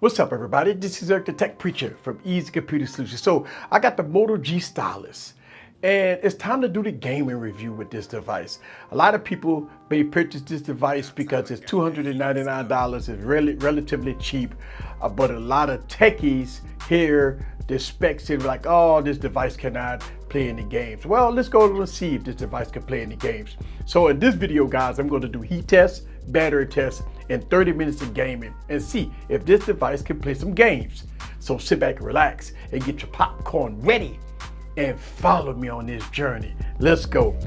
What's up, everybody? This is Eric the Tech Preacher from AskEazyComputerSolutions. So I got the Moto G Stylus, and it's time to do the gaming review with this device. A lot of people may purchase this device because it's $299. It's relatively cheap, but a lot of techies hear the specs and like, oh, this device cannot play any games. Well, let's go and see if this device can play any games. So in this video, guys, I'm going to do heat tests, battery tests, and 30 minutes of gaming and see if this device can play some games. So sit back and relax and get your popcorn ready and follow me on this journey. Let's go.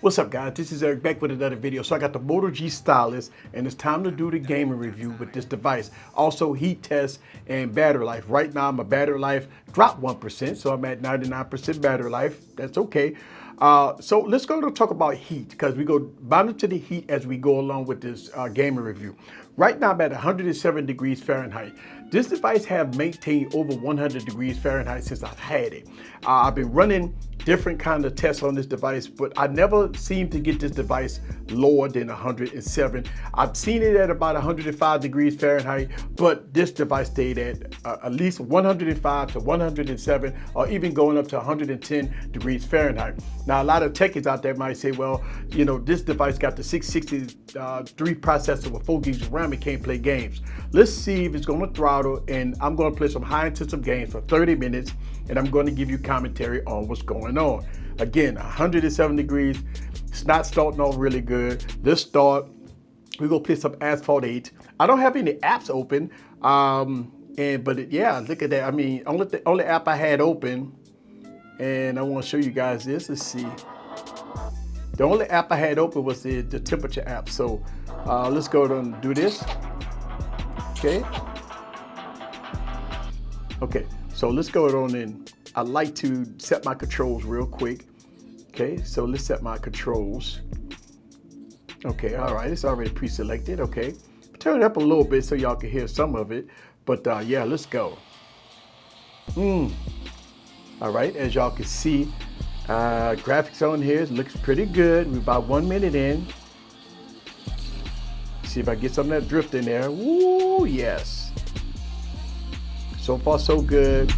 What's up, guys? This is Eric back with another video. So I got the Moto G Stylus, and it's time to do the gaming review with this device. Also heat test and battery life. Right now my battery life dropped 1%, so I'm at 99% battery life. That's okay. So let's go to talk about heat, because we go bound to the heat as we go along with this gaming review. Right now I'm at 107 degrees Fahrenheit. This device have maintained over 100 degrees Fahrenheit since I've had it. I've been running different kind of tests on this device, but I never seem to get this device lower than 107. I've seen it at about 105 degrees Fahrenheit, but this device stayed at least 105 to 107, or even going up to 110 degrees Fahrenheit. Now, a lot of techies out there might say, well, you know, this device got the 663 processor with 4 gigs of RAM, it can't play games. Let's see if it's going to throttle, and I'm going to play some high intensive games for 30 minutes, and I'm going to give you commentary on what's going on. Again, 107 degrees, it's not starting off really good. Let's start. We're going to play some Asphalt 8. I don't have any apps open, yeah, look at that. I mean, only app I had open, and I want to show you guys this. Let's see. The only app I had open was the temperature app. So let's go and do this. Okay. Okay, so let's go on in. I like to set my controls real quick. Okay, so let's set my controls. Okay, all right, it's already pre-selected. Okay, turn it up a little bit so y'all can hear some of it. But yeah, let's go. All right, as y'all can see, graphics on here looks pretty good. We're about 1 minute in. See if I get some of that drift in there. Woo, yes. So far, so good.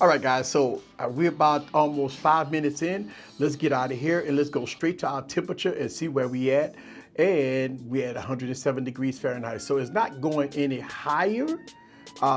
All right, guys, so we're about almost 5 minutes in. Let's get out of here and let's go straight to our temperature and see where we at. And we're at 107 degrees Fahrenheit. So it's not going any higher.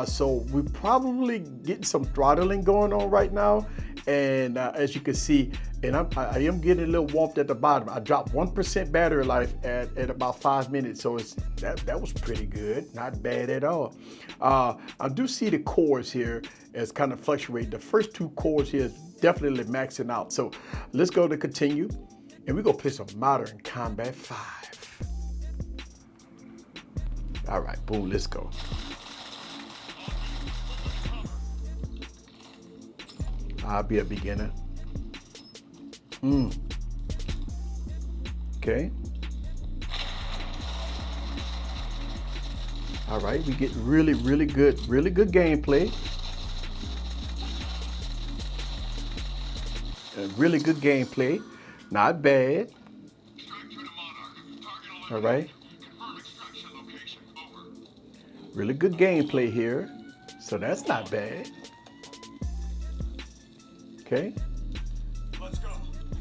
So we're probably getting some throttling going on right now. And as you can see, and I am getting a little warmth at the bottom. I dropped 1% battery life at about 5 minutes. So that was pretty good, not bad at all. I do see the cores here as kind of fluctuate. The first 2 cores here is definitely maxing out. So let's go to continue, and we're gonna play some Modern Combat 5. All right, boom, let's go. I'll be a beginner. Okay. All right, we get really good gameplay. Really good gameplay. Not bad. All right. Really good gameplay here. So that's not bad. Okay. Let's go.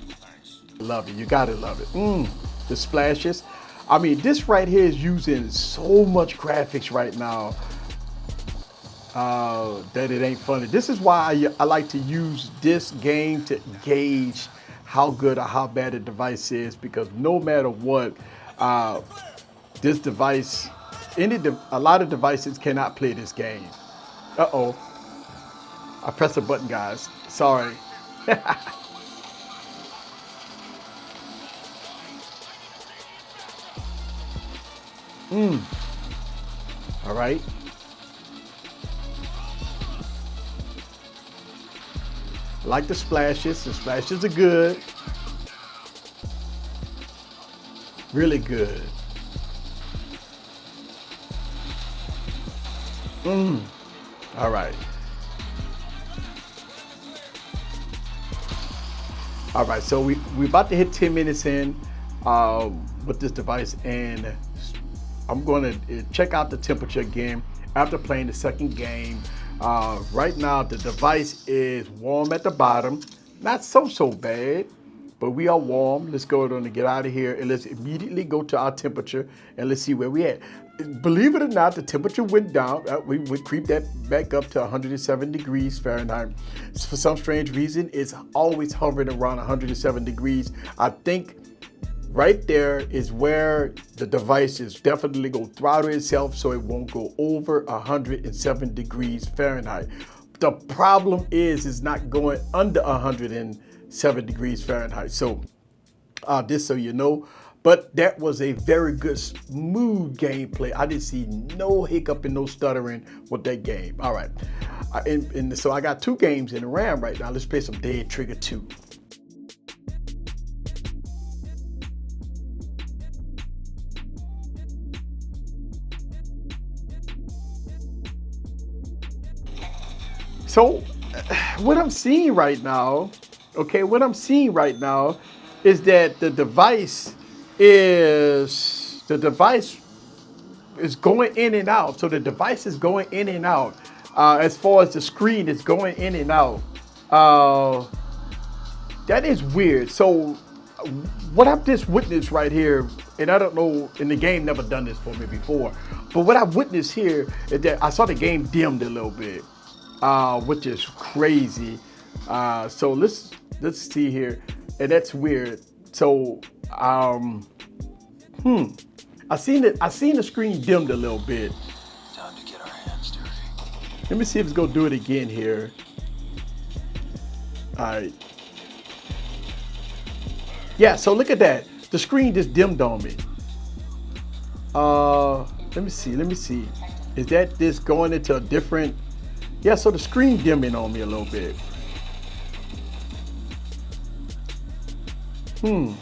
Thanks. Love it. You gotta love it. The splashes. I mean, this right here is using so much graphics right now that it ain't funny. This is why I like to use this game to gauge how good or how bad a device is, because no matter what, this device, a lot of devices cannot play this game. Uh-oh. I pressed the button, guys. Sorry. All right. I like the splashes. The splashes are good. Really good. All right. All right, so we're about to hit 10 minutes in with this device, and I'm going to check out the temperature again after playing the second game. Right now, the device is warm at the bottom. Not so bad, but we are warm. Let's go ahead and get out of here, and let's immediately go to our temperature, and let's see where we at. Believe it or not, the temperature went down. We would creep that back up to 107 degrees Fahrenheit. For some strange reason, it's always hovering around 107 degrees. I think right there is where the device is definitely going to throttle itself so it won't go over 107 degrees Fahrenheit. The problem is it's not going under 107 degrees Fahrenheit. So just so you know, but that was a very good, smooth gameplay. I didn't see no hiccup and no stuttering with that game. All right, and so I got 2 games in the RAM right now. Let's play some Dead Trigger 2. So what I'm seeing right now, is that the device is going in and out. So the device is going in and out. As far as the screen is going in and out. That is weird. So what I've just witnessed right here, and I don't know, and the game never done this for me before, but what I've witnessed here is that I saw the game dimmed a little bit, which is crazy. So let's see here, and that's weird. So I seen the screen dimmed a little bit. Time to get our hands dirty. Let me see if it's gonna do it again here. All right. Yeah, so look at that. The screen just dimmed on me. Let me see. Is that just going into a different? Yeah, so the screen dimming on me a little bit. I'm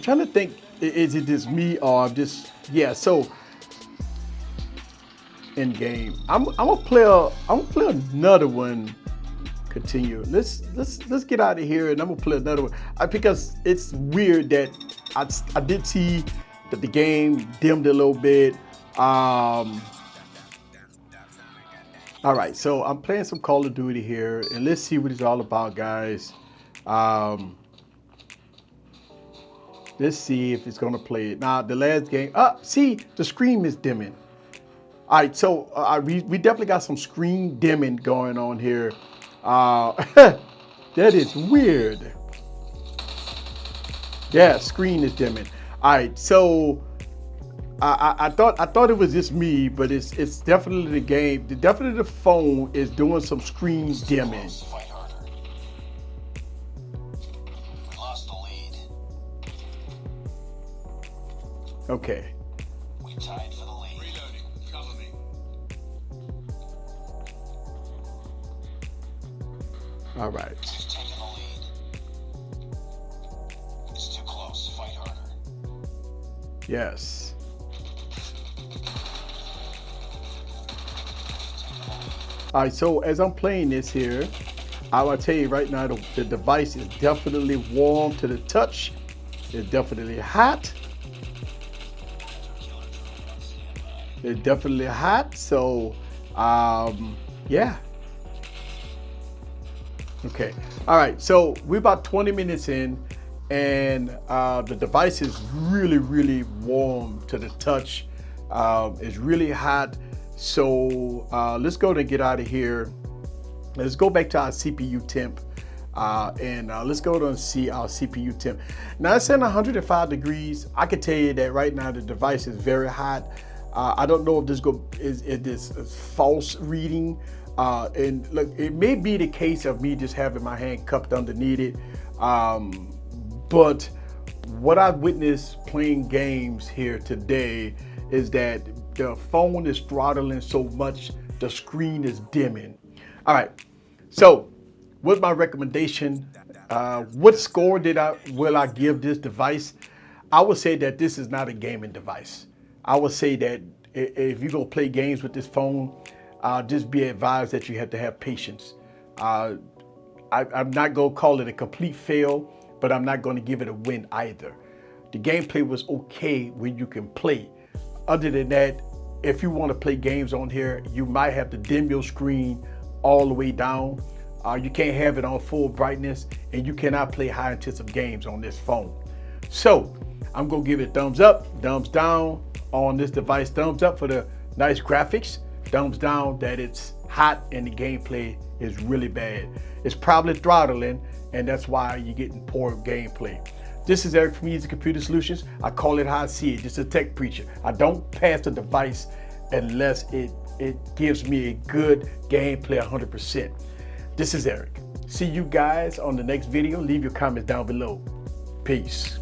trying to think, is it just me or just, yeah, so in game. I'm gonna play another one. Continue. Let's get out of here, and I'm gonna play another one because it's weird that I did see that the game dimmed a little bit. All right, so I'm playing some Call of Duty here, and let's see what it's all about, guys. Let's see if it's gonna play it. Now, the last game, see, the screen is dimming. All right, so we definitely got some screen dimming going on here. That is weird. Yeah, screen is dimming. All right, so I thought it was just me, but it's definitely the game. Definitely the phone is doing some screen dimming. Fight harder. We lost the lead. Okay. We tied for the lead. Reloading. Cover me. All right. We've taken the lead. It's too close. Fight harder. Yes. All right, so as I'm playing this here, I will tell you right now, the device is definitely warm to the touch. It's definitely hot. It's definitely hot, so yeah. Okay, all right, so we're about 20 minutes in, and the device is really, really warm to the touch. It's really hot. So let's go and get out of here. Let's go back to our CPU temp, and let's go and see our CPU temp. Now it's in 105 degrees. I can tell you that right now the device is very hot. I don't know if this is false reading, and look, it may be the case of me just having my hand cupped underneath it, but what I've witnessed playing games here today is that the phone is throttling so much, the screen is dimming. All right, So, what's my recommendation? What score will I give this device? I would say that this is not a gaming device. I would say that if you're gonna play games with this phone, just be advised that you have to have patience. I'm not gonna call it a complete fail, but I'm not gonna give it a win either. The gameplay was okay when you can play. Other than that, if you want to play games on here, you might have to dim your screen all the way down. You can't have it on full brightness, and you cannot play high intensive games on this phone. So I'm gonna give it a thumbs up, thumbs down on this device. Thumbs up for the nice graphics, thumbs down that it's hot and the gameplay is really bad. It's probably throttling, and that's why you're getting poor gameplay. This is Eric from Easy Computer Solutions. I call it how I see it. Just a tech preacher. I don't pass the device unless it gives me a good gameplay 100%. This is Eric. See you guys on the next video. Leave your comments down below. Peace.